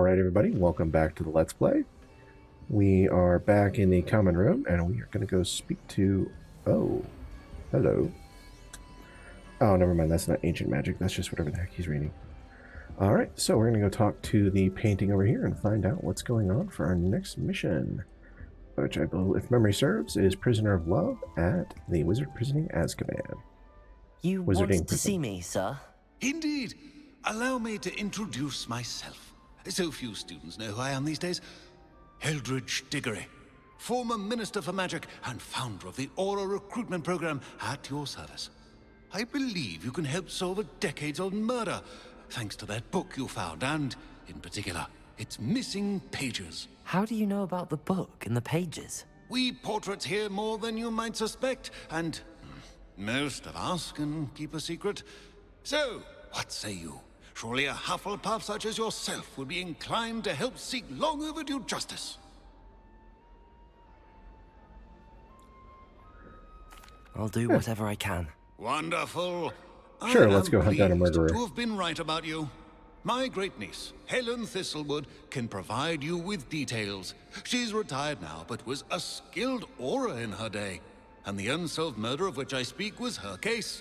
Alright, everybody, welcome back to the Let's Play. We are back in the common room, and we are going to go speak to... Oh, hello. Oh, never mind, that's not ancient magic, that's just whatever the heck he's reading. Alright, so we're going to go talk to the painting over here and find out what's going on for our next mission. Which I believe, if memory serves, is Prisoner of Love at the Wizard Prisoning Azkaban. You wanted to see me, sir? Indeed. Allow me to introduce myself. So few students know who I am these days. Eldridge Diggory, former Minister for Magic and founder of the Aura Recruitment Program at your service. I believe you can help solve a decades-old murder, thanks to that book you found, and, in particular, its missing pages. How do you know about the book and the pages? We portraits hear more than you might suspect, and most of us can keep a secret. So, what say you? Surely a Hufflepuff such as yourself would be inclined to help seek long overdue justice. I'll do whatever I can. Wonderful. Sure, let's go hunt down a murderer. To have been right about you. My great niece, Helen Thistlewood, can provide you with details. She's retired now, but was a skilled aura in her day. And the unsolved murder of which I speak was her case.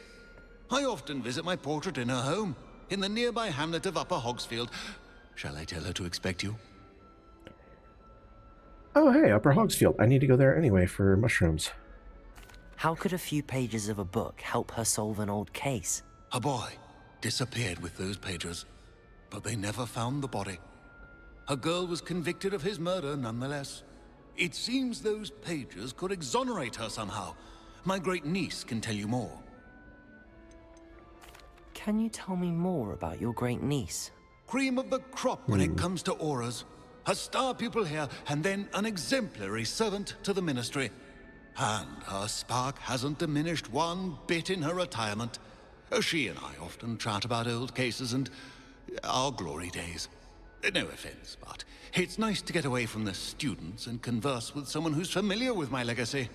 I often visit my portrait in her home, in the nearby hamlet of Upper Hogsfield. Shall I tell her to expect you? Oh, hey, Upper Hogsfield. I need to go there anyway for mushrooms. How could a few pages of a book help her solve an old case? A boy disappeared with those pages, but they never found the body. A girl was convicted of his murder nonetheless. It seems those pages could exonerate her somehow. My great niece can tell you more. Can you tell me more about your great niece? Cream of the crop when it comes to auras. A star pupil here, and then an exemplary servant to the ministry. And her spark hasn't diminished one bit in her retirement. She and I often chat about old cases and our glory days. No offense, but it's nice to get away from the students and converse with someone who's familiar with my legacy.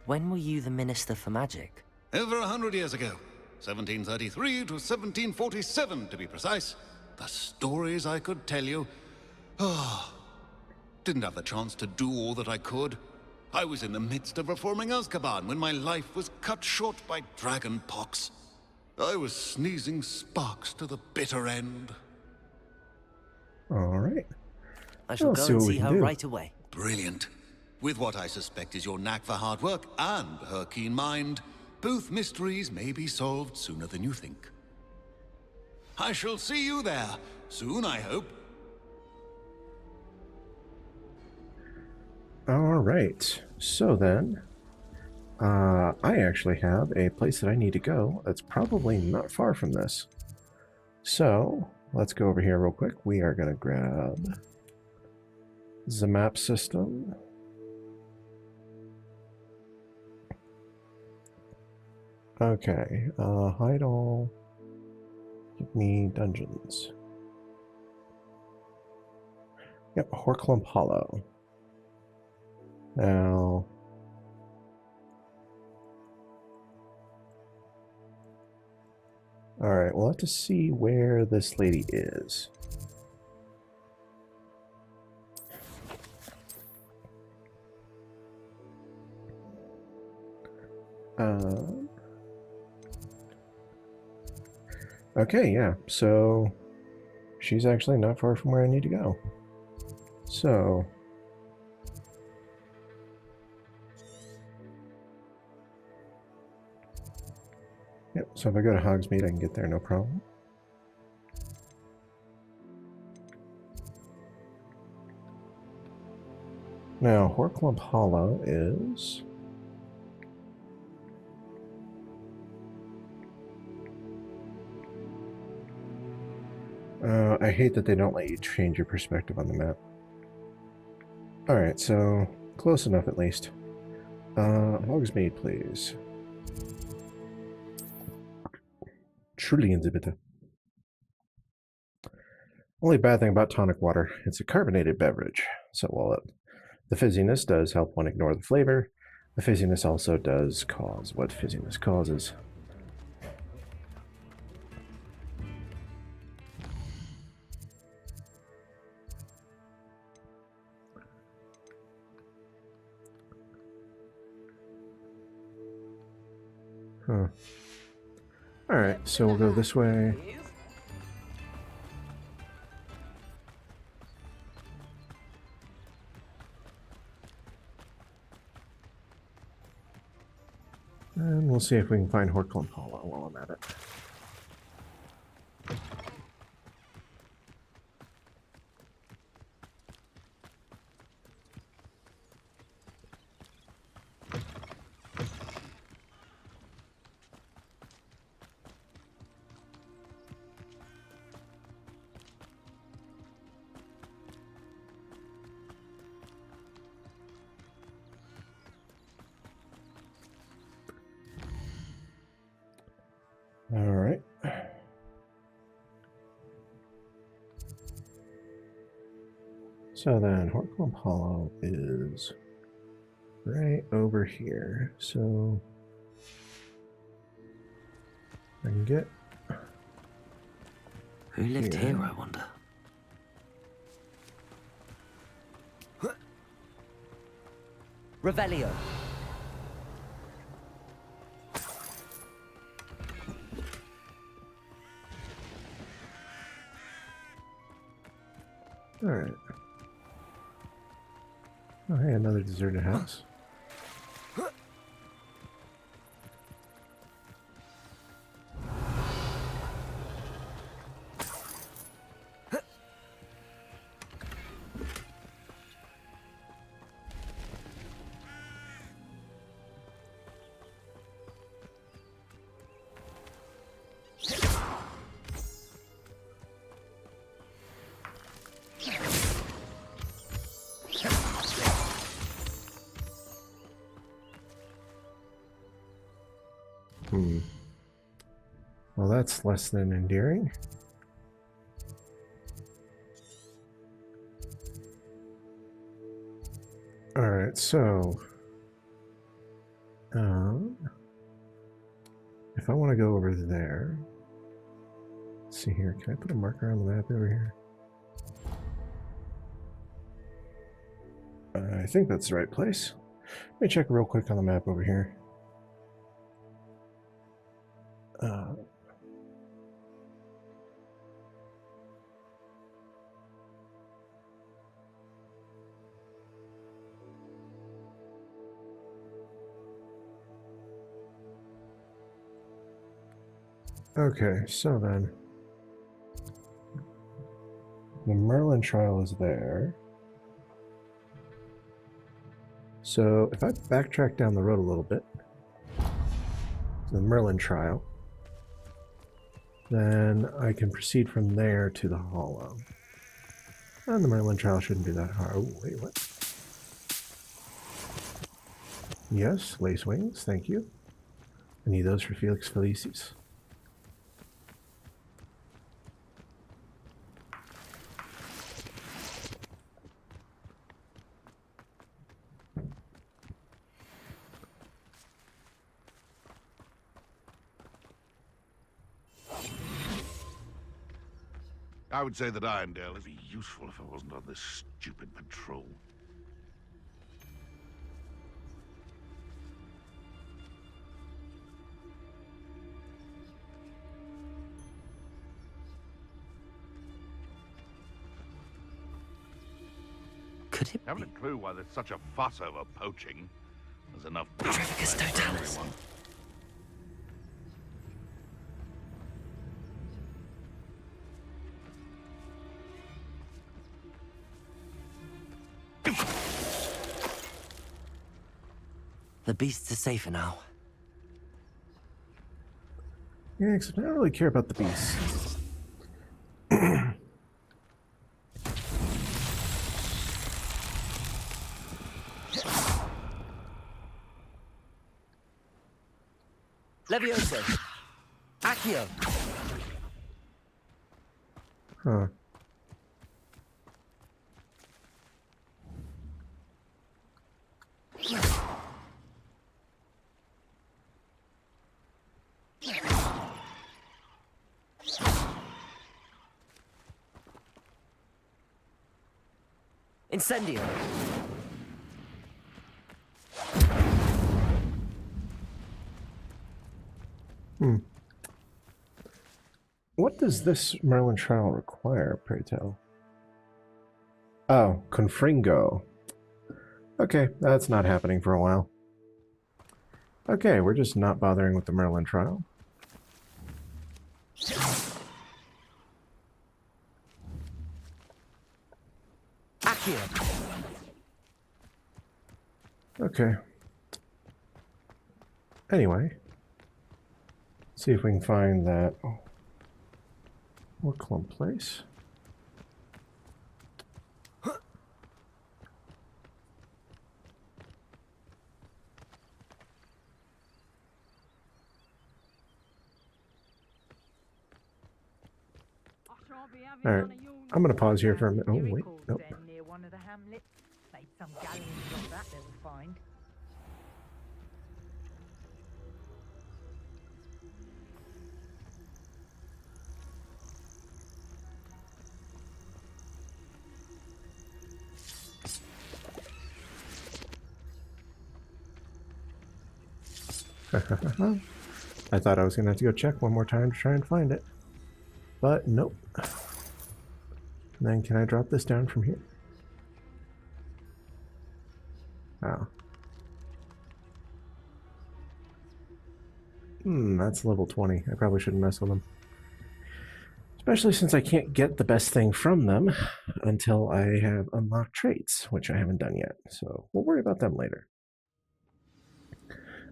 When were you the Minister for Magic? Over 100 years ago. 1733 to 1747, to be precise. The stories I could tell you. Didn't have the chance to do all that I could. I was in the midst of reforming Azkaban when my life was cut short by dragon pox. I was sneezing sparks to the bitter end. All right. I shall go and see her right away. Brilliant. With what I suspect is your knack for hard work and her keen mind, both mysteries may be solved sooner than you think. I shall see you there soon, I hope. All right. So then, I actually have a place that I need to go that's probably not far from this. So let's go over here real quick. We are going to grab the map system. Okay, hide all. Give me dungeons. Yep, Horklump Hollow. Now, alright, we'll have to see where this lady is. Okay, yeah, so she's actually not far from where I need to go. So, yep, so if I go to Hogsmeade, I can get there no problem. Now, Horklump Hollow is... I hate that they don't let you change your perspective on the map. Alright, so close enough at least. Hogsmeade, please. Truly bitte. Only bad thing about tonic water, it's a carbonated beverage. So while the fizziness does help one ignore the flavor, the fizziness also does cause what fizziness causes. Huh. Alright, so we'll go this way. And we'll see if we can find Horklump Hollow while I'm at it. All right. So then Horklump Hollow is right over here. So I can get... Who lived here, I wonder? Revelio. All right. Oh, hey, another deserted house. Well, that's less than endearing. All right, so if I want to go over there, let's see here. Can I put a marker on the map over here? I think that's the right place. Let me check real quick on the map over here. Okay, so then the Merlin trial is there. So if I backtrack down the road a little bit to the Merlin trial, then I can proceed from there to the Hollow. And the Merlin trial shouldn't be that hard. Oh, wait, what? Yes, lace wings, thank you. I need those for Felix Felicis. I would say that Irondale would be useful if I wasn't on this stupid patrol. Could it Haven't be a clue why there's such a fuss over poaching. There's enough Trevicus for Totalis? everyone. The beasts are safer now. Yeah, except I don't really care about the beasts. Levioso. Accio. Huh. Incendio. What does this Merlin trial require, pray tell? Oh, Confringo. Okay, that's not happening for a while. Okay, we're just not bothering with the Merlin trial. Accio. Okay. Anyway, see if we can find that Orclum Place. All right, I'm gonna pause here for a minute. Oh wait, nope. Near one of the hamlets. Made some galleons of that little find. I thought I was gonna have to go check one more time to try and find it, but nope. Then can I drop this down from here? Oh. That's level 20. I probably shouldn't mess with them. Especially since I can't get the best thing from them until I have unlocked traits, which I haven't done yet. So we'll worry about them later.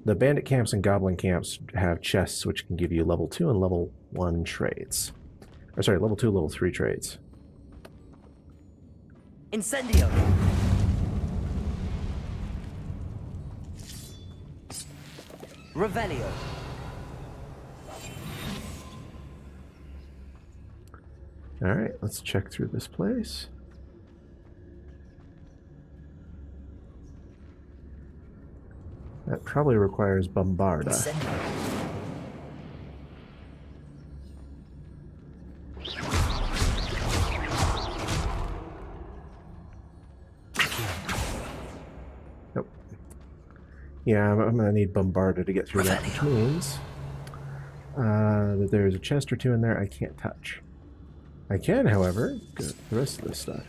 The bandit camps and goblin camps have chests which can give you level 2 and level 1 traits. Or sorry, level 2, level 3 traits. Incendio. Revelio. Alright, let's check through this place. That probably requires Bombarda. Incendio. Nope. Yeah, I'm going to need Bombarda to get through that, which means that there's a chest or two in there I can't touch. I can, however, get the rest of this stuff.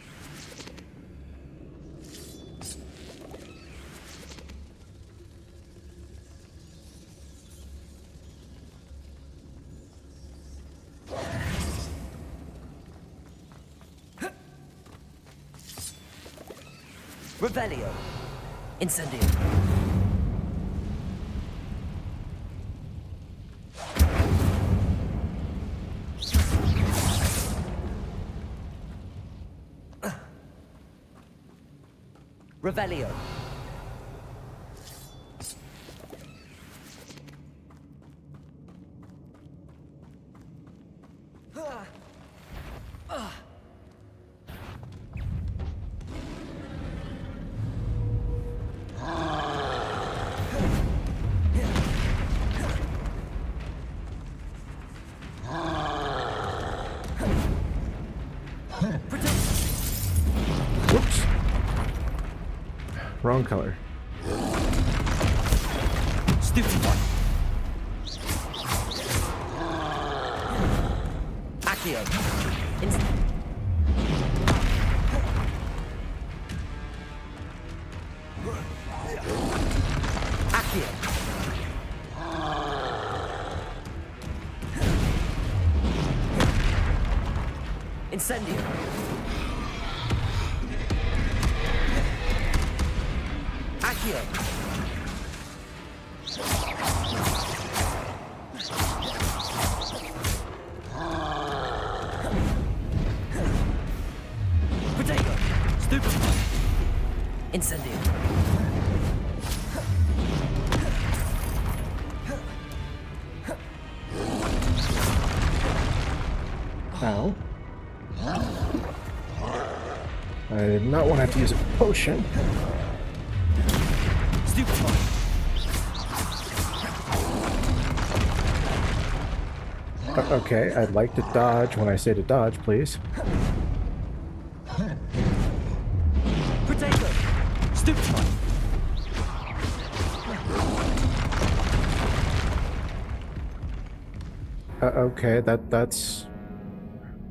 Revelio. Incendio. Revelio. Whoops. Wrong color. Stupid one. Accio. Accio. Incendio. Accio. Potato. Stupid. Incendio. Ow. I did not want to have to use a potion. Stupid one. Okay, I'd like to dodge when I say to dodge, please. Potato. Stupid one. Okay, that's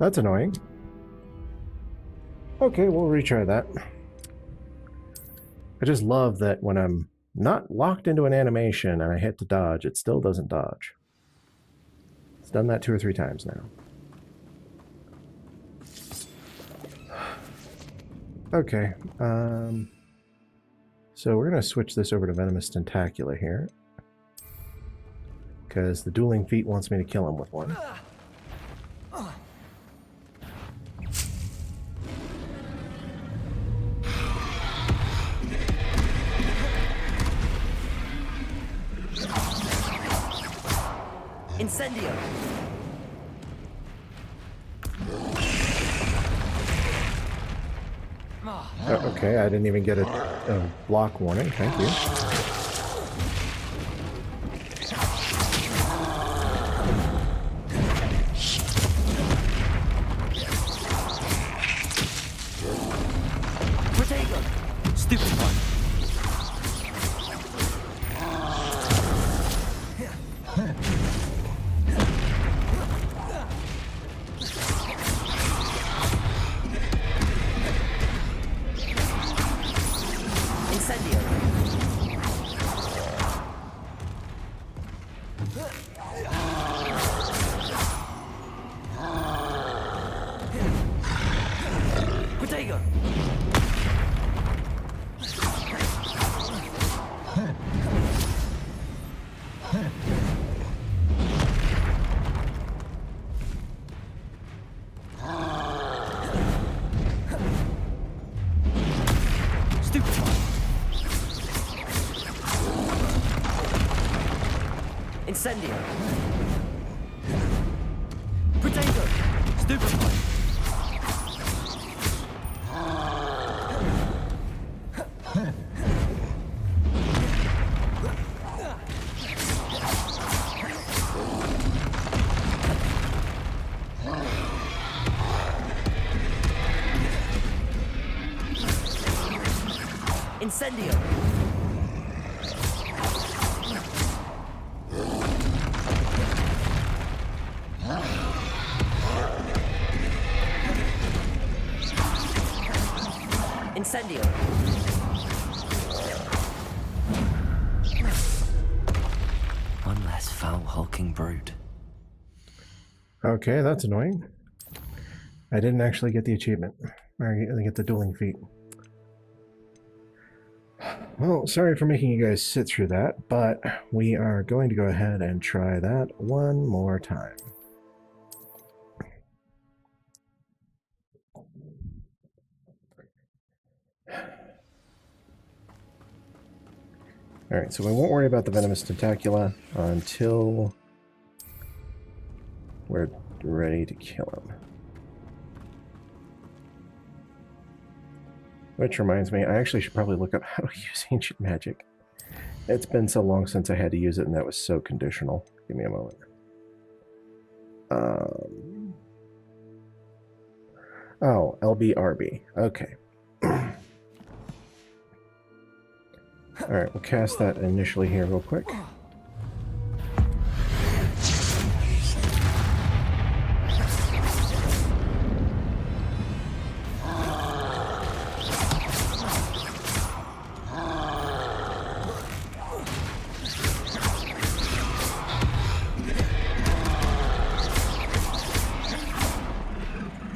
That's annoying. Okay, we'll retry that. I just love that when I'm not locked into an animation and I hit to dodge, it still doesn't dodge. It's done that 2 or 3 times now. Okay, so we're going to switch this over to Venomous Tentacula here. Because the Dueling Feet wants me to kill him with one. Incendio! Okay, I didn't even get a block warning. Thank you. Protego! Stupid one. Incendio! Protego! Stupefy! Incendio! Incendio! One less foul hulking brute. Okay, that's annoying. I didn't actually get the achievement. I didn't get the Dueling Feet. Well, sorry for making you guys sit through that, but we are going to go ahead and try that one more time. Alright, so we won't worry about the Venomous Tentacula until we're ready to kill him. Which reminds me, I actually should probably look up how to use Ancient Magic. It's been so long since I had to use it, and that was so conditional. Give me a moment. Oh, LBRB. Okay. Alright, we'll cast that initially here real quick.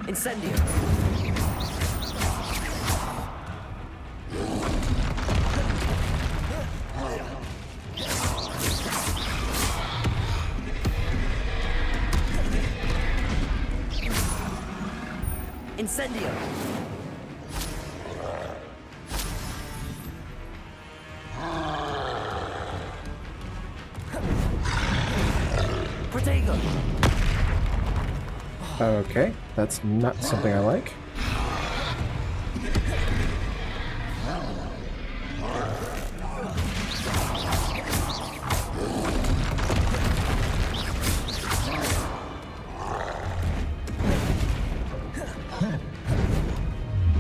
Incendio! Incendio! Protego! Okay, that's not something I like.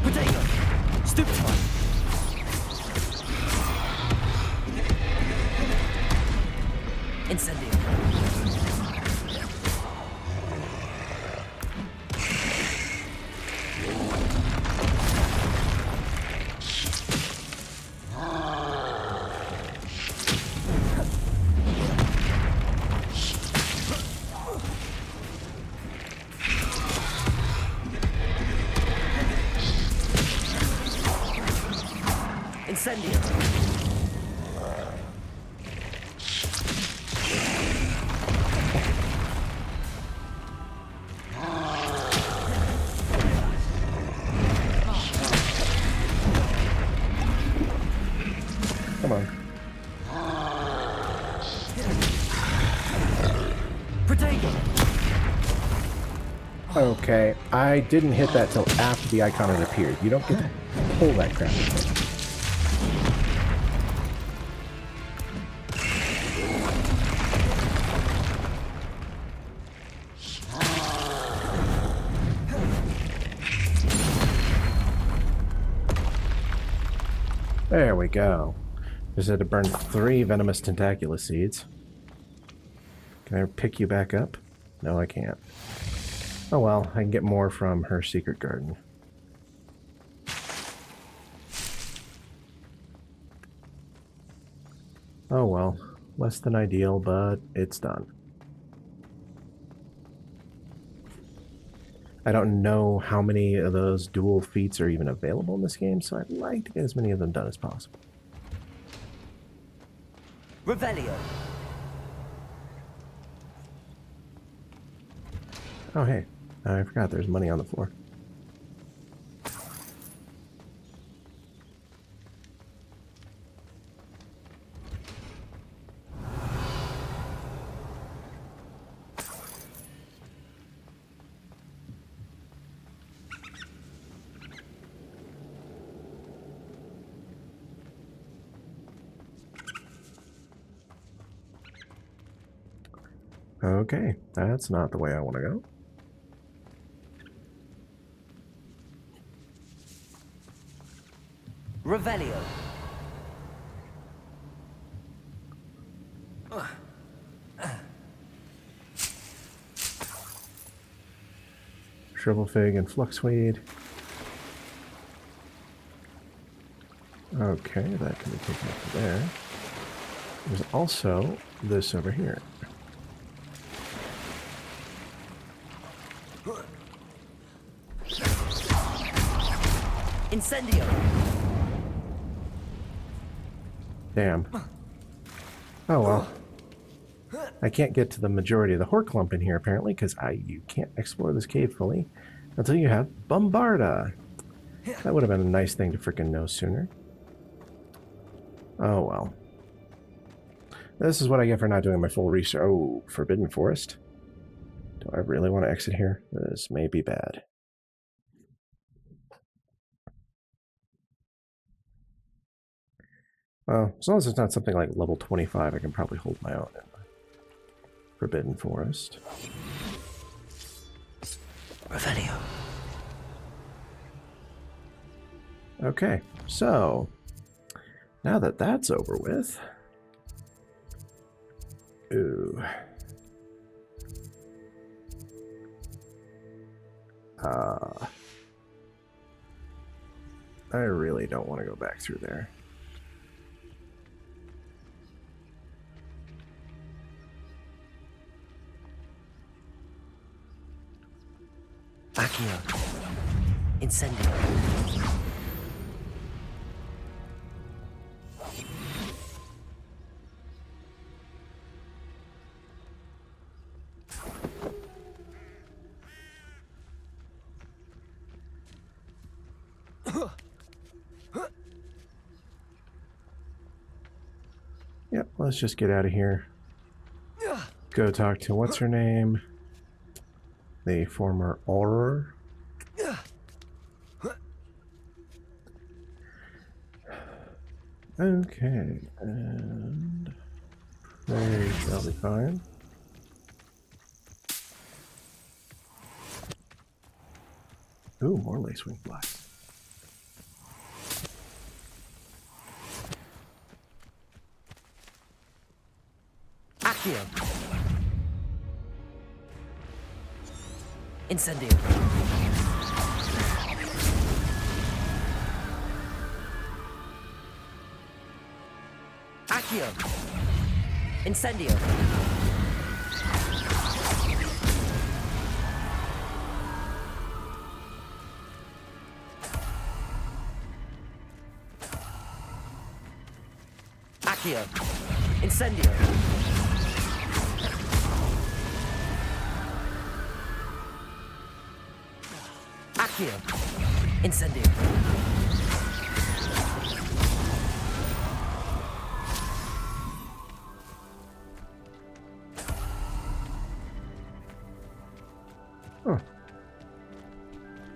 Protego! Stupefy! Incendio! Incendio. Come on. Protego. Okay, I didn't hit that till after the icon had appeared. You don't get to pull that crap. There we go. Just had to burn 3 venomous tentacula seeds. Can I pick you back up? No, I can't. Oh well, I can get more from her secret garden. Oh well, less than ideal, but it's done. I don't know how many of those dual feats are even available in this game, so I'd like to get as many of them done as possible. Revelio. Oh hey, I forgot there's money on the floor. Okay, that's not the way I want to go. Revelio. Shrivel Fig and Fluxweed. Okay, that can be taken up to there. There's also this over here. Incendio. Damn. Oh well. I can't get to the majority of the Horklump in here apparently because you can't explore this cave fully until you have Bombarda. That would have been a nice thing to frickin' know sooner. Oh well. This is what I get for not doing my full research. Oh, Forbidden Forest. Do I really want to exit here? This may be bad. Well, as long as it's not something like level 25, I can probably hold my own in the Forbidden Forest. Revelio. Okay, so now that that's over with, ooh, I really don't want to go back through there. Accio. Incendio. Yep, let's just get out of here. Go talk to what's her name? The former Auror. Okay, and they shall be fine. Ooh, more lacewing blocks. Accio. Incendio. Accio. Incendio. Accio. Incendio. Accio. Incendio. Huh.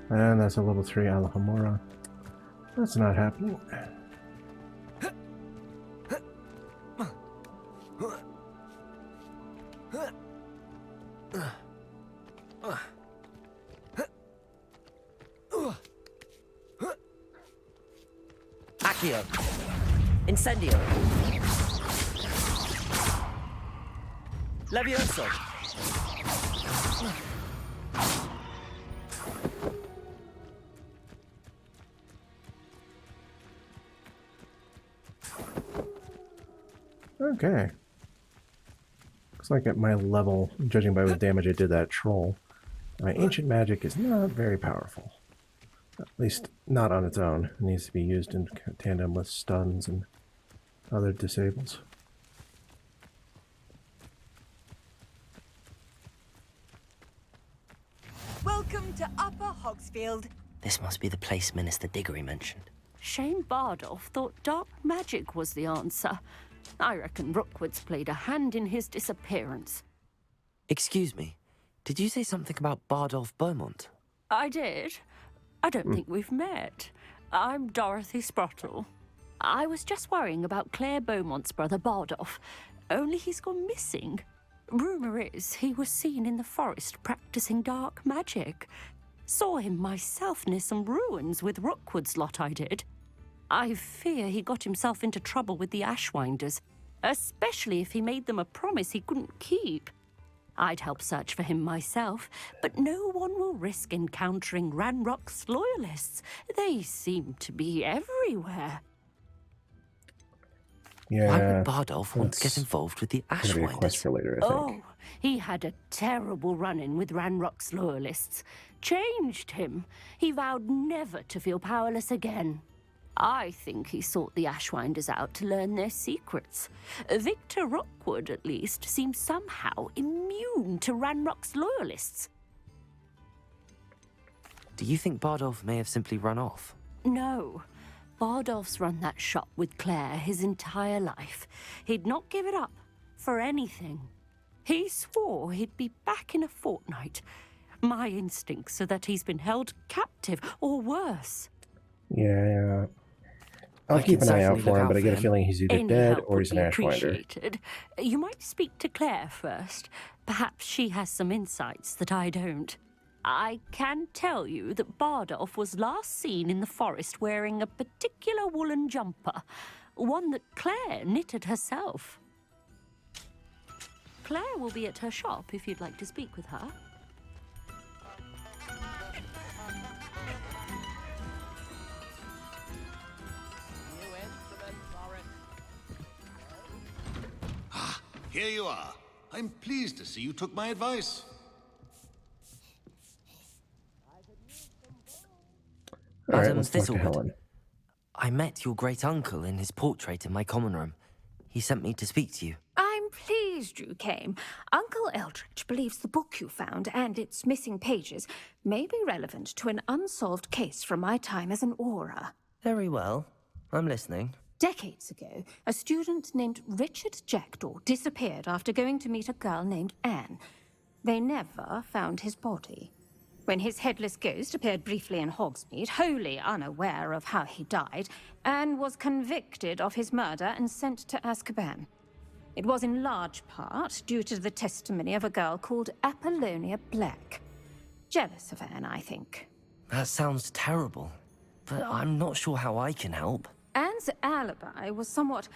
And that's a level 3 Alhamora. That's not happening. Accio. Incendio. Levioso. Okay. Looks like at my level, judging by the damage I did that troll, my ancient magic is not very powerful. At least not on its own. It needs to be used in tandem with stuns and other disables. Welcome to Upper Hogsfield. This must be the place Minister Diggory mentioned. Shane Bardolph thought dark magic was the answer. I reckon Rookwood's played a hand in his disappearance. Excuse me, did you say something about Bardolph Beaumont? I did. I don't think we've met. I'm Dorothy Sprottle. I was just worrying about Claire Beaumont's brother Bardolph, only he's gone missing. Rumour is he was seen in the forest practicing dark magic. Saw him myself near some ruins with Rookwood's lot I did. I fear he got himself into trouble with the Ashwinders, especially if he made them a promise he couldn't keep. I'd help search for him myself, but no one will risk encountering Ranrock's loyalists. They seem to be everywhere. Yeah. Why would Bardolph want to get that's involved with the gonna be a quest Ashwinders? for later, I think. Oh, he had a terrible run-in with Ranrock's loyalists. Changed him. He vowed never to feel powerless again. I think he sought the Ashwinders out to learn their secrets. Victor Rookwood, at least, seems somehow immune to Ranrock's loyalists. Do you think Bardolph may have simply run off? No. Bardolph's run that shop with Claire his entire life. He'd not give it up for anything. He swore he'd be back in a fortnight. My instincts are that he's been held captive, or worse. Yeah. I'll I keep can an eye out certainly for look him, out but I for get a him. feeling he's either Any dead help or would he's an be Ashwinder. appreciated. You might speak to Claire first. Perhaps she has some insights that I don't. I can tell you that Bardolph was last seen in the forest wearing a particular woolen jumper, one that Claire knitted herself. Claire will be at her shop if you'd like to speak with her. Here you are. I'm pleased to see you took my advice. All right, Madam let's talk to Thistlewood. Helen. I met your great-uncle in his portrait in my common room. He sent me to speak to you. I'm pleased you came. Uncle Eldridge believes the book you found and its missing pages may be relevant to an unsolved case from my time as an aura. Very well. I'm listening. Decades ago, a student named Richard Jackdaw disappeared after going to meet a girl named Anne. They never found his body. When his headless ghost appeared briefly in Hogsmeade, wholly unaware of how he died, Anne was convicted of his murder and sent to Azkaban. It was in large part due to the testimony of a girl called Apollonia Black. Jealous of Anne, I think. That sounds terrible, but I'm not sure how I can help. Anne's alibi was somewhat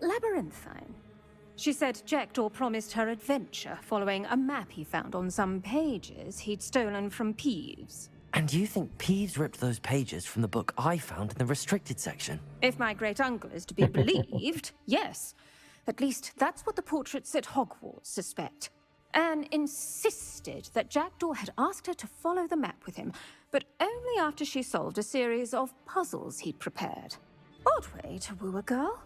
labyrinthine. She said Jackdaw promised her adventure following a map he found on some pages he'd stolen from Peeves. And you think Peeves ripped those pages from the book I found in the restricted section? If my great-uncle is to be believed, yes. At least that's what the portraits at Hogwarts suspect. Anne insisted that Jackdaw had asked her to follow the map with him, but only after she solved a series of puzzles he'd prepared. Odd way to woo a girl.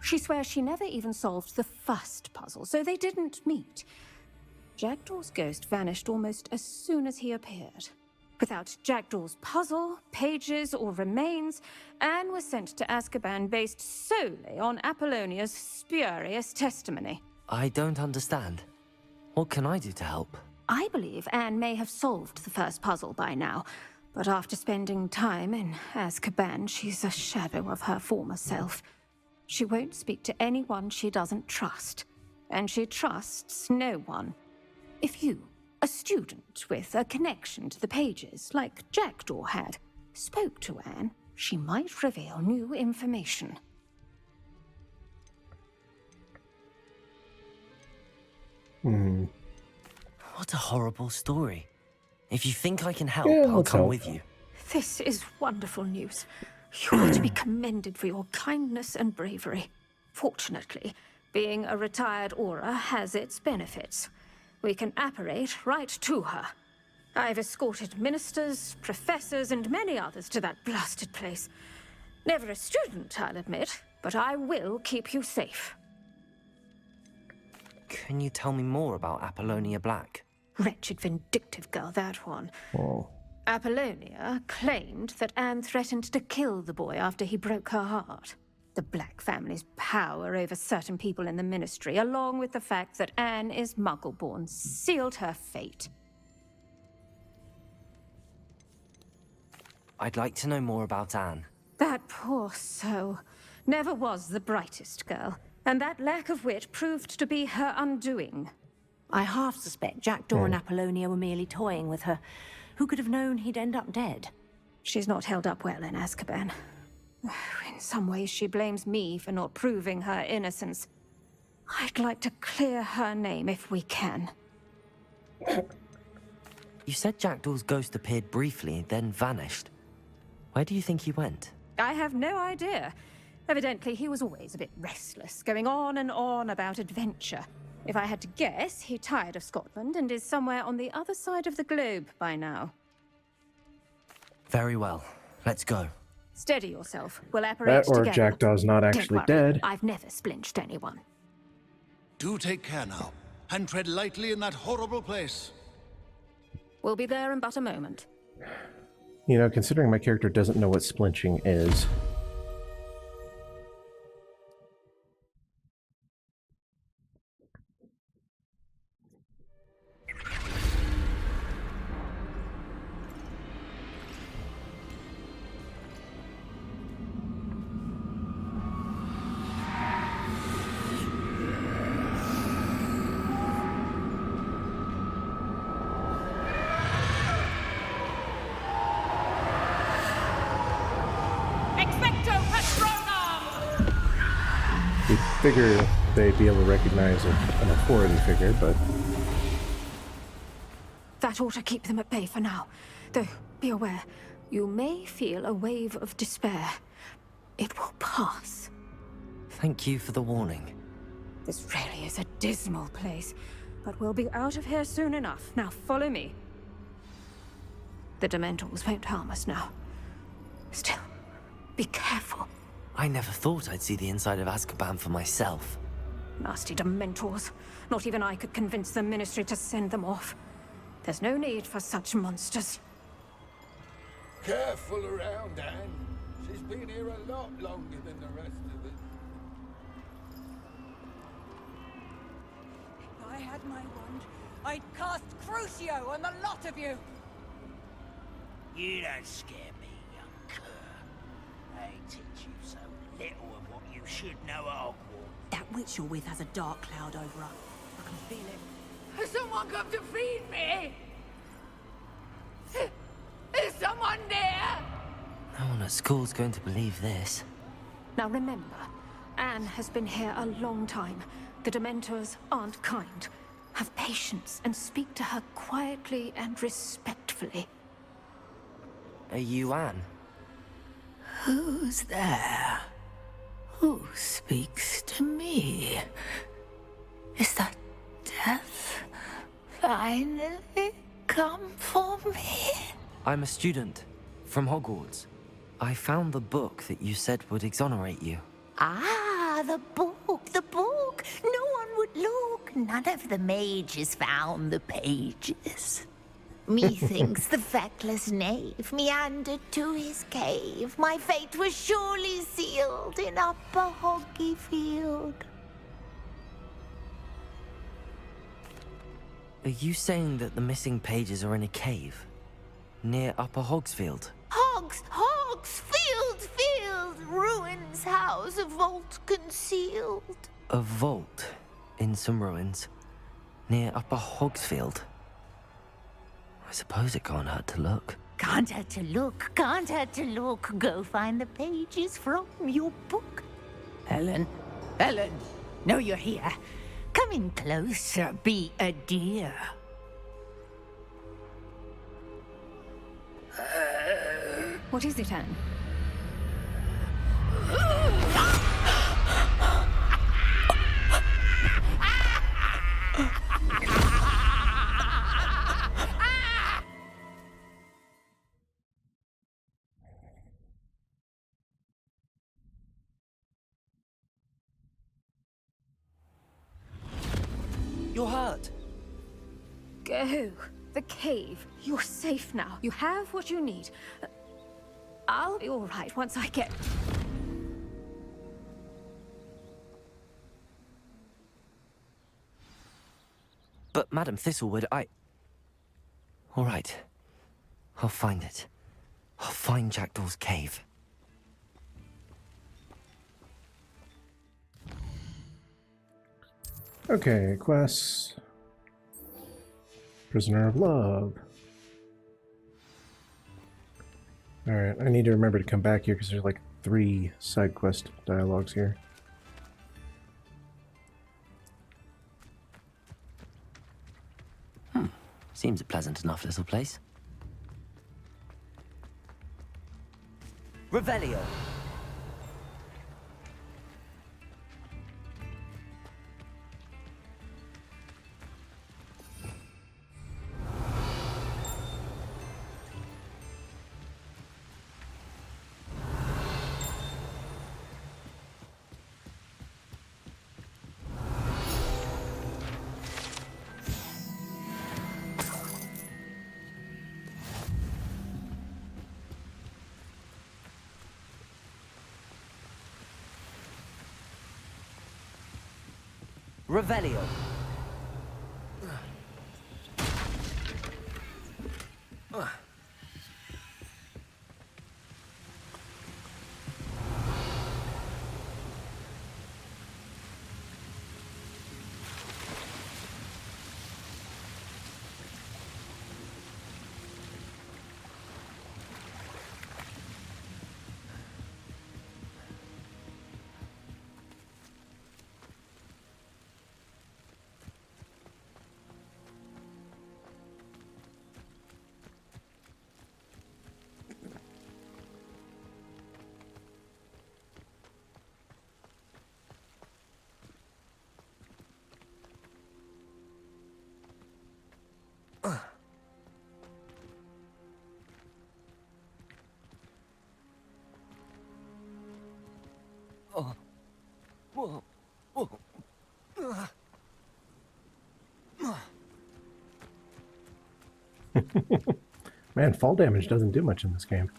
She swears she never even solved the first puzzle, so they didn't meet. Jackdaw's ghost vanished almost as soon as he appeared. Without Jackdaw's puzzle, pages, or remains, Anne was sent to Azkaban based solely on Apollonia's spurious testimony. I don't understand. What can I do to help? I believe Anne may have solved the first puzzle by now, but after spending time in Azkaban, she's a shadow of her former self. She won't speak to anyone she doesn't trust, and she trusts no one. If you, a student with a connection to the pages, like Jackdaw had, spoke to Anne, she might reveal new information. What a horrible story. If you think I can help, Yeah, I'll let's come help. with you. This is wonderful news. You are to be commended for your kindness and bravery. Fortunately, being a retired Aura has its benefits. We can apparate right to her. I've escorted ministers, professors, and many others to that blasted place. Never a student, I'll admit, but I will keep you safe. Can you tell me more about Apollonia Black? Wretched, vindictive girl, that one. Oh. Apollonia claimed that Anne threatened to kill the boy after he broke her heart. The Black family's power over certain people in the Ministry, along with the fact that Anne is Muggle-born, sealed her fate. I'd like to know more about Anne. That poor soul never was the brightest girl, and that lack of wit proved to be her undoing. I half suspect Jackdaw and Apollonia were merely toying with her. Who could have known he'd end up dead? She's not held up well in Azkaban. In some ways, she blames me for not proving her innocence. I'd like to clear her name if we can. You said Jackdaw's ghost appeared briefly, then vanished. Where do you think he went? I have no idea. Evidently, he was always a bit restless, going on and on about adventure. If I had to guess, he tired of Scotland and is somewhere on the other side of the globe by now. Very well. Let's go. Steady yourself. We'll apparate That or together. Jackdaw's not Don't actually worry, dead. I've never splinched anyone. Do take care now, and tread lightly in that horrible place. We'll be there in but a moment. You know, considering my character doesn't know what splinching is. You'd figure they'd be able to recognize an authority figure, but That ought to keep them at bay for now. Though, be aware, you may feel a wave of despair. It will pass. Thank you for the warning. This really is a dismal place, but we'll be out of here soon enough. Now follow me. The Dementors won't harm us now. Still, be careful. I never thought I'd see the inside of Azkaban for myself. Nasty Dementors. Not even I could convince the Ministry to send them off. There's no need for such monsters. Careful around, Anne. She's been here a lot longer than the rest of us. If I had my wand, I'd cast Crucio on the lot of you! You don't scare me, young cur. They teach you so little of what you should know at Hogwarts. That witch you're with has a dark cloud over her. I can feel it. Has someone come to feed me? Is someone near? No one at school's going to believe this. Now remember, Anne has been here a long time. The Dementors aren't kind. Have patience and speak to her quietly and respectfully. Are you Anne? Who's there? Who speaks to me? Is that death finally come for me? I'm a student from Hogwarts. I found the book that you said would exonerate you. Ah, the book, the book. No one would look. None of the mages found the pages. Methinks the feckless knave meandered to his cave. My fate was surely sealed in Upper Hoggy Field. Are you saying that the missing pages are in a cave? Near Upper Hogsfield? Field, ruins house, a vault concealed. A vault in some ruins? Near Upper Hogsfield? I suppose it can't hurt to look. Can't hurt to look, can't hurt to look. Go find the pages from your book. Helen, know you're here. Come in closer, be a dear. What is it, Anne? You're hurt. Go. The cave. You're safe now. You have what you need. I'll be all right once I get... But Madam Thistlewood, all right. I'll find it. I'll find Jackdaw's cave. Okay, quests. Prisoner of Love. Alright, I need to remember to come back here because there's like 3 side quest dialogues here. Seems a pleasant enough little place. Revelio. Revelio. Man, fall damage doesn't do much in this game.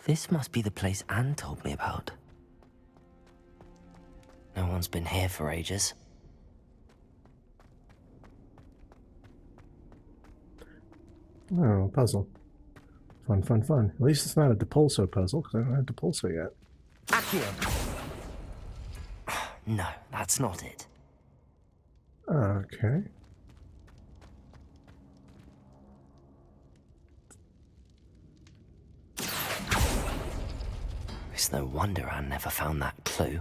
This must be the place Anne told me about. No one's been here for ages. Oh, puzzle. Fun, fun, fun. At least it's not a Depulso puzzle, because I don't have Depulso yet. Accio! No, that's not it. Okay. It's no wonder Anne never found that clue.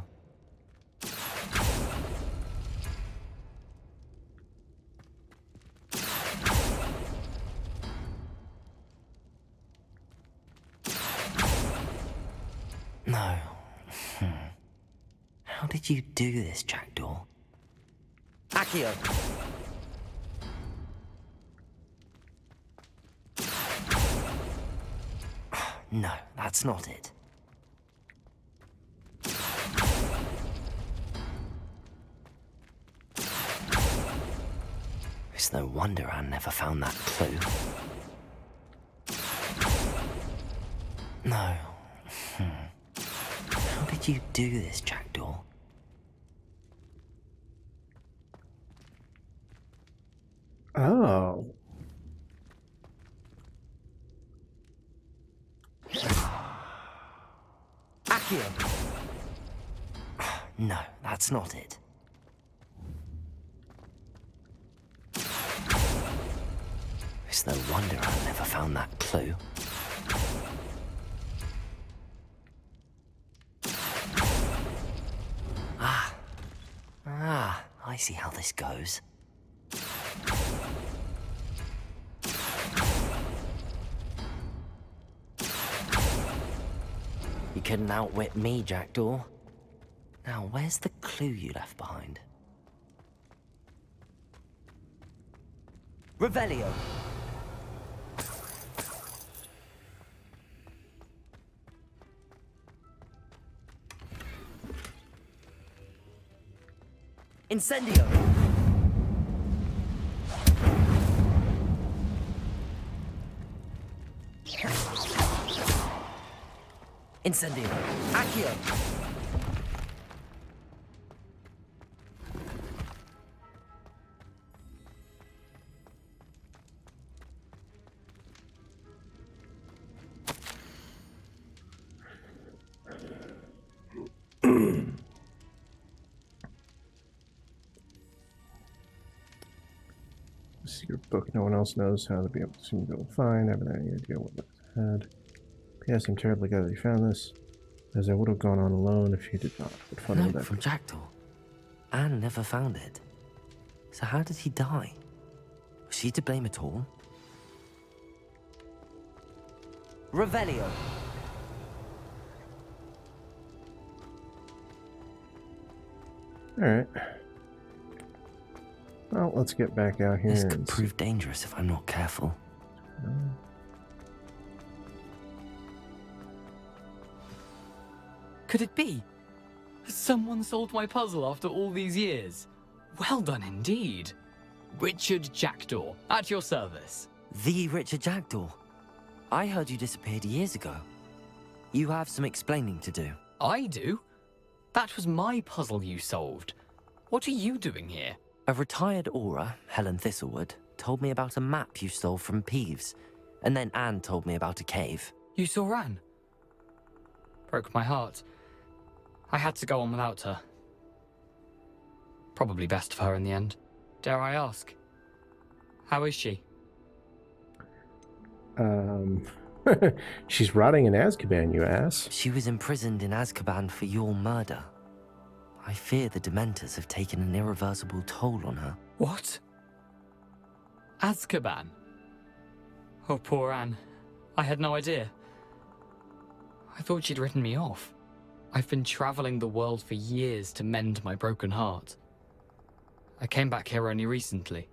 No. How did you do this, Jackdaw? Accio! No, that's not it. It's no wonder Anne never found that clue. No. How did you do this, Jackdaw? Oh. Accio! No, that's not it. It's no wonder I never found that clue. I see how this goes. You couldn't outwit me, Jackdaw. Now, where's the clue you left behind? Revelio! Incendio! Incendio! Accio! Secret book. No one else knows how to be able to go find. I haven't any idea what lies ahead. P.S. I'm terribly glad that you found this, as I would have gone on alone if you did not. But fun would that from be? Jackdaw. Anne never found it. So how did he die? Was she to blame at all? Revelio! Alright. Well, let's get back out here. This could prove dangerous if I'm not careful. Could it be? Someone solved my puzzle after all these years. Well done indeed. Richard Jackdaw, at your service. The Richard Jackdaw. I heard you disappeared years ago. You have some explaining to do. I do? That was my puzzle you solved. What are you doing here? A retired aura, Helen Thistlewood, told me about a map you stole from Peeves. And then Anne told me about a cave. You saw Anne? Broke my heart. I had to go on without her. Probably best of her in the end. Dare I ask? How is she? She's rotting in Azkaban, you ass. She was imprisoned in Azkaban for your murder. I fear the Dementors have taken an irreversible toll on her. What? Azkaban? Oh, poor Anne. I had no idea. I thought she'd written me off. I've been traveling the world for years to mend my broken heart. I came back here only recently,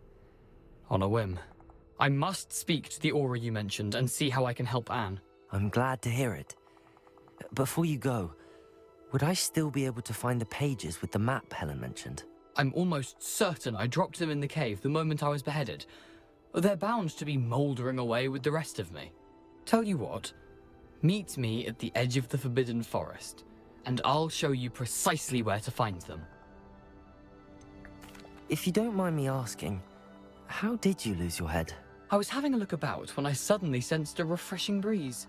on a whim. I must speak to the aura you mentioned and see how I can help Anne. I'm glad to hear it. Before you go, would I still be able to find the pages with the map Helen mentioned? I'm almost certain I dropped them in the cave the moment I was beheaded. They're bound to be mouldering away with the rest of me. Tell you what, meet me at the edge of the Forbidden Forest, and I'll show you precisely where to find them. If you don't mind me asking, how did you lose your head? I was having a look about when I suddenly sensed a refreshing breeze,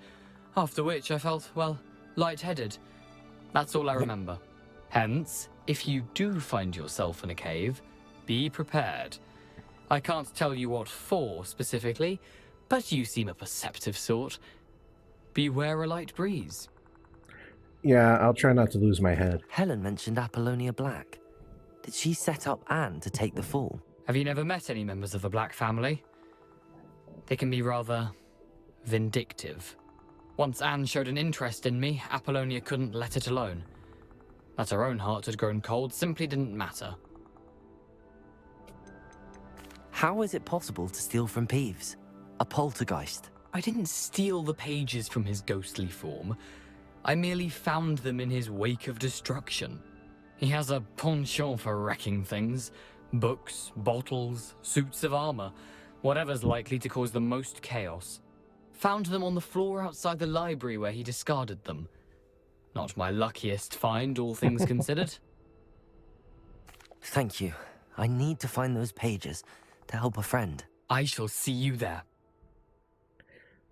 after which I felt, well, lightheaded. That's all I remember. Hence, if you do find yourself in a cave, be prepared. I can't tell you what for specifically, but you seem a perceptive sort. Beware a light breeze. Yeah, I'll try not to lose my head. Helen mentioned Apollonia Black. Did she set up Anne to take the fall? Have you never met any members of the Black family? They can be rather vindictive. Once Anne showed an interest in me, Apollonia couldn't let it alone. That her own heart had grown cold simply didn't matter. How is it possible to steal from Peeves? A poltergeist? I didn't steal the pages from his ghostly form. I merely found them in his wake of destruction. He has a penchant for wrecking things. Books, bottles, suits of armor. Whatever's likely to cause the most chaos. Found them on the floor outside the library where he discarded them. Not my luckiest find, all things considered. Thank you. I need to find those pages to help a friend. I shall see you there.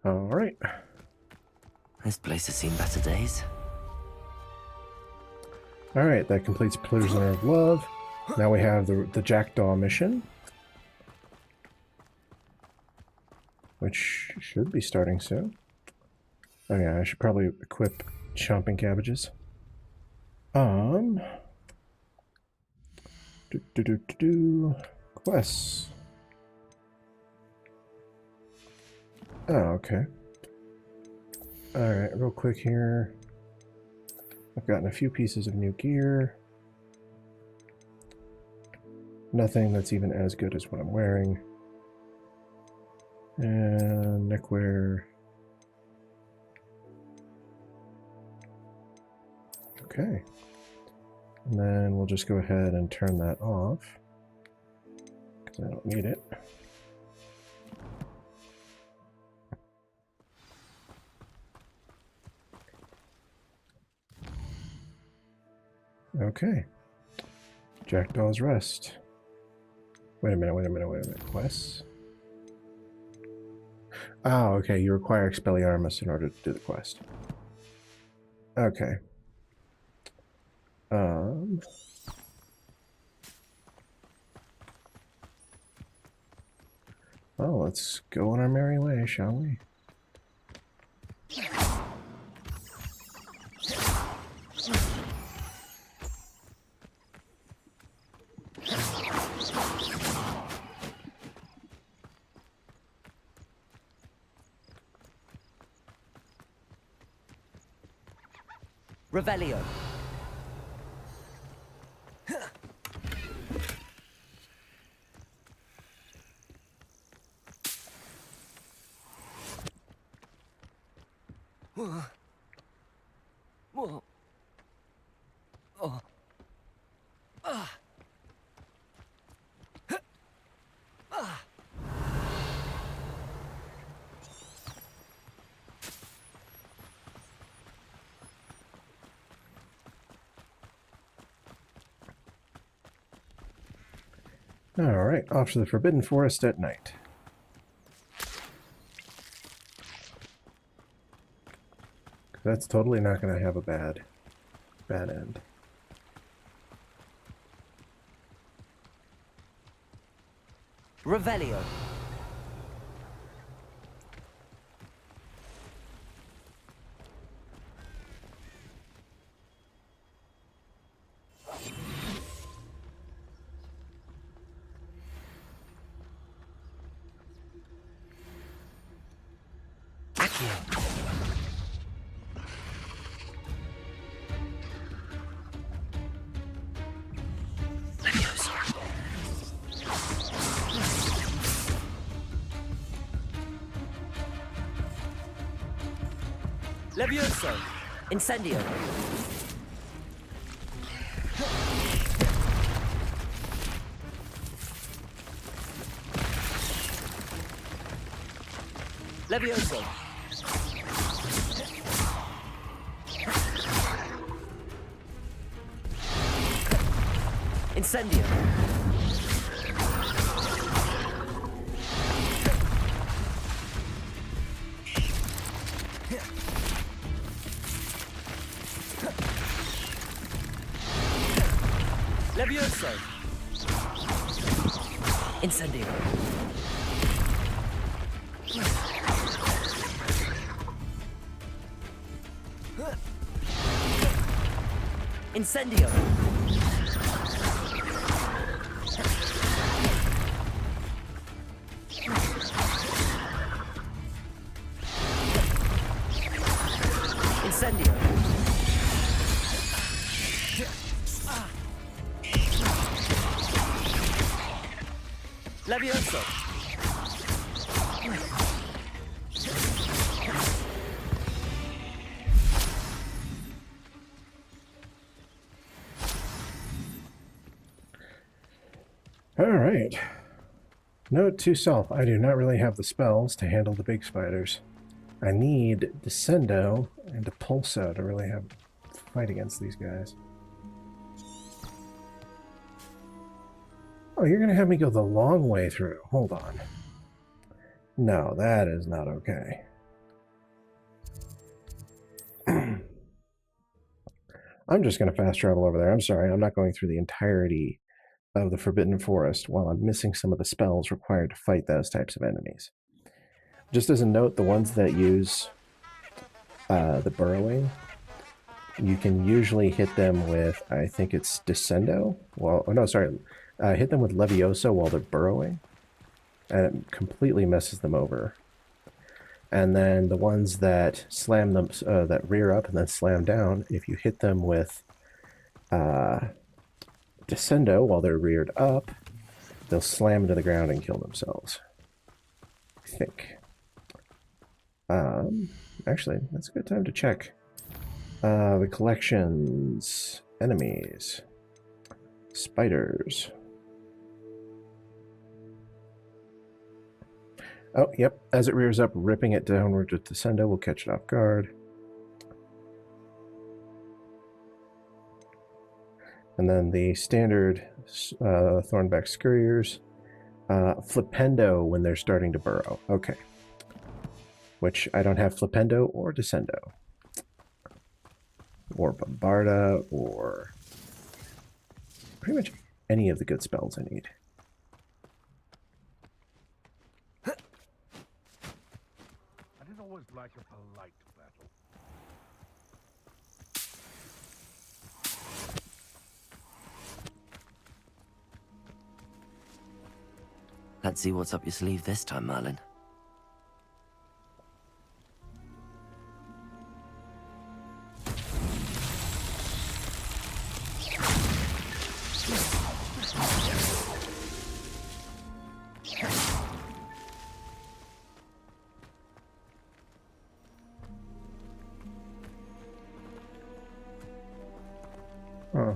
All right. This place has seen better days. All right, that completes Prisoner of Love. Now we have the Jackdaw mission, which should be starting soon. Oh yeah, I should probably equip chomping cabbages. Quests. Oh, okay. Alright, real quick here. I've gotten a few pieces of new gear. Nothing that's even as good as what I'm wearing. And neckwear. Okay. And then we'll just go ahead and turn that off, because I don't need it. Okay. Jackdaw's Rest. Wait a minute. Quests? Oh, okay. You require Expelliarmus in order to do the quest. Okay. Well, let's go on our merry way, shall we? Revelio. Alright, off to the Forbidden Forest at night. That's totally not going to have a bad end. Revelio. Levioso! Incendio! Levioso! Incendio! Levioso! Incendio! Incendio! Incendio! Levioso! All right. Note to self, I do not really have the spells to handle the big spiders. I need Descendo and a Pulso to really have fight against these guys. Oh, you're going to have me go the long way through. Hold on. No, that is not okay. I'm just going to fast travel over there. I'm sorry, I'm not going through the entirety of the Forbidden Forest while I'm missing some of the spells required to fight those types of enemies. Just as a note, the ones that use the burrowing, you can usually hit them with, I think it's Descendo. Well, oh no, sorry. Hit them with Levioso while they're burrowing, and it completely messes them over. And then the ones that slam them, that rear up and then slam down, if you hit them with Descendo while they're reared up, they'll slam into the ground and kill themselves. I think. Actually, that's a good time to check. The collections, enemies, spiders. Oh, yep. As it rears up, ripping it downward with Descendo will catch it off guard. And then the standard Thornback Scurriers. Flipendo when they're starting to burrow. Okay. Which I don't have Flipendo or Descendo. Or Bombarda, or pretty much any of the good spells I need. I didn't always like a polite battle. Let's see what's up your sleeve this time, Merlin. Huh.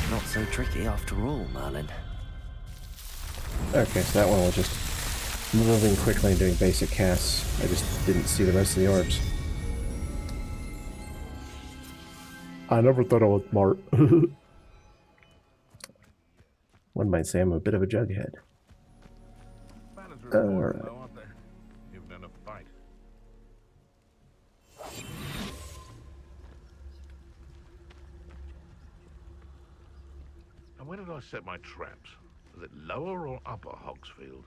Not so tricky after all, Merlin. Okay, so that one was just moving quickly and doing basic casts. I just didn't see the rest of the orbs. I never thought I was smart. One might say I'm a bit of a jughead. Alright. You've done a fight. And where did I set my traps? Was it lower or upper Hogsfield?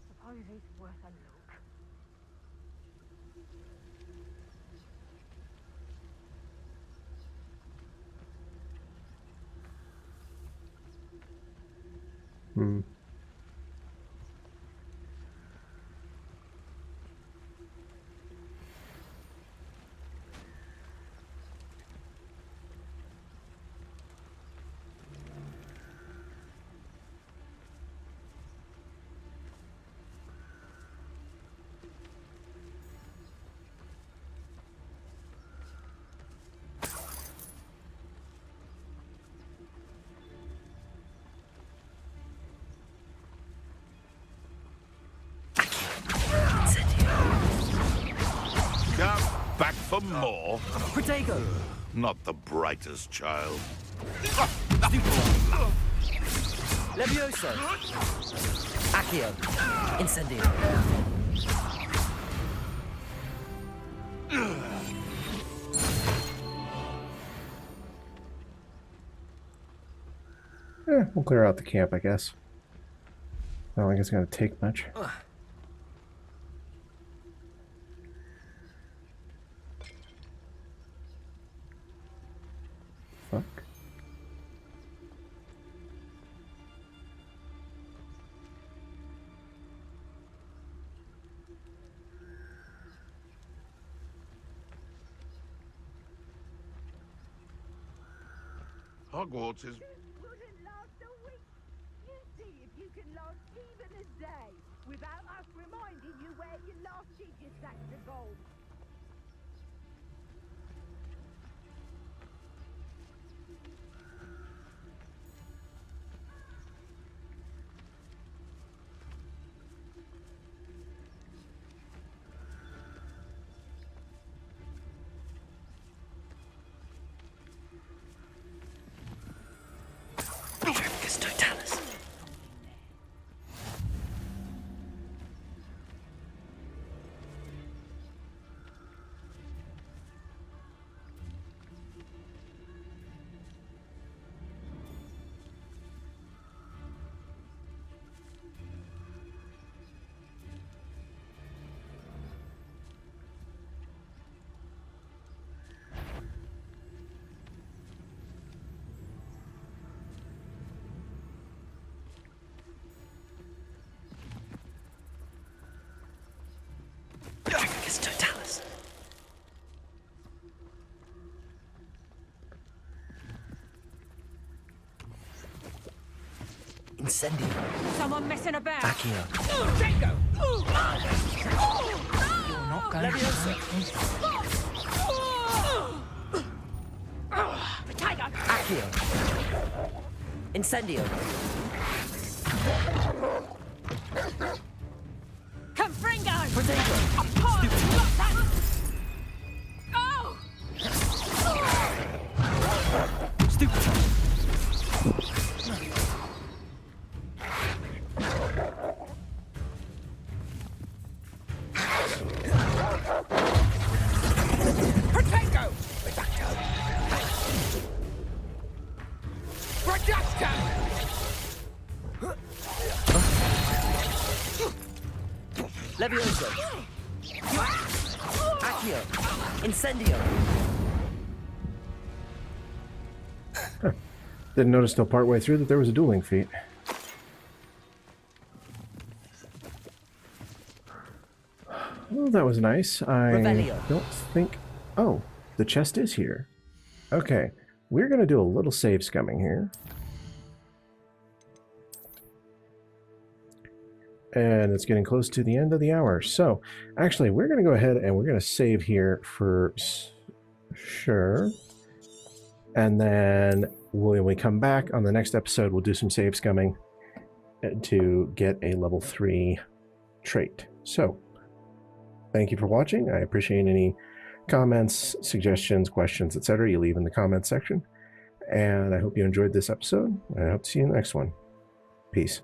Suppose it's worth a look. Hmm. Back for more? Protego! Not the brightest child. Levioso! Accio! Incendio! we'll clear out the camp, I guess. I don't think it's going to take much. Fuck. Hogwarts is... Wouldn't last a week. You see if you can last even a day without us reminding you where you last hid your sacks of gold. Incendio. Someone messing about. Accio. Draco! You're not going Leviosa. to... Accio. Incendio. Confringo! Protego. Oh! Stupid. Protego! Levioso. Accio. Incendio. Didn't notice till partway through that there was a dueling feat. Oh, that was nice. I Revelio. don't think... Oh, the chest is here. Okay, we're going to do a little save scumming here. And it's getting close to the end of the hour. So, actually, we're going to go ahead and we're going to save here for sure. And then when we come back on the next episode, we'll do some save scumming to get a level 3 trait. So, thank you for watching. I appreciate any comments, suggestions, questions, etc. you leave in the comments section. And I hope you enjoyed this episode. And I hope to see you in the next one. Peace.